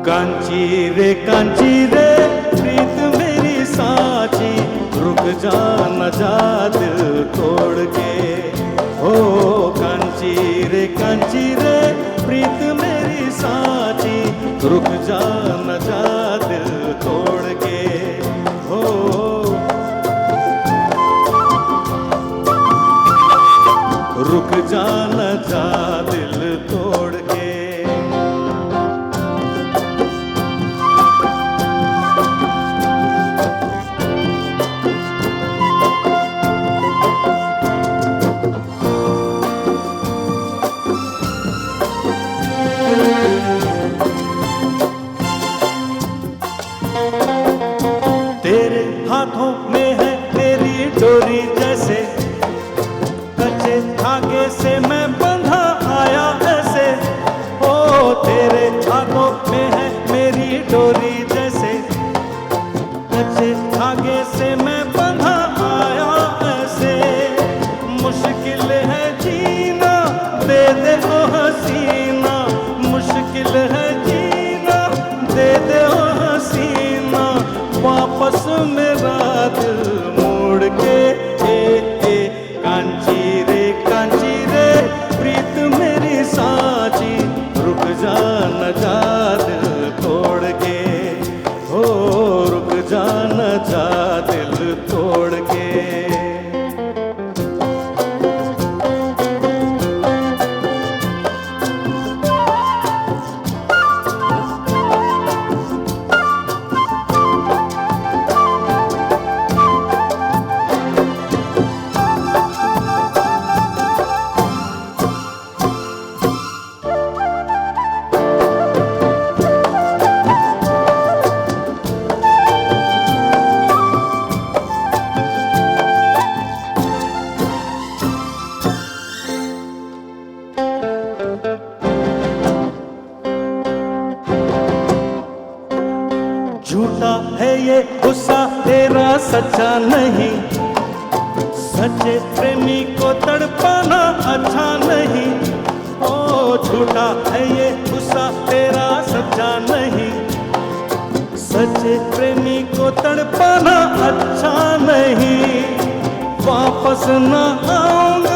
कांची रे प्रीत मेरी साची, रुक जा न जा दिल तोड़ के। हो कांची रे प्रीत मेरी साची, रुक जा न जा दिल तोड़ के। हो रुक जा न जा दिल तोड़ के। तेरे हाथों में है मेरी डोरी जैसे, कच्चे धागे से मैं बंधा आया ऐसे। ओ तेरे हाथों में है मेरी डोरी जैसे, कच्चे धागे से मैं बंधा आया ऐसे। मुश्किल है जीना दे दे ओ हसीना, मुश्किल है जीना दे दे ओ हसीना, वापस मेरा दिल मोड़ के। कांची रे प्रीत मेरी साची, रुक जा न जा दिल तोड़ के। हो रुक जा न जा दिल तोड़ के। झूठा है ये गुस्सा तेरा सच्चा नहीं, सच्चे प्रेमी को तड़पाना अच्छा नहीं। ओ झूठा है ये गुस्सा तेरा सच्चा नहीं, सच्चे प्रेमी को तड़पाना अच्छा नहीं। वापस न आऊंगा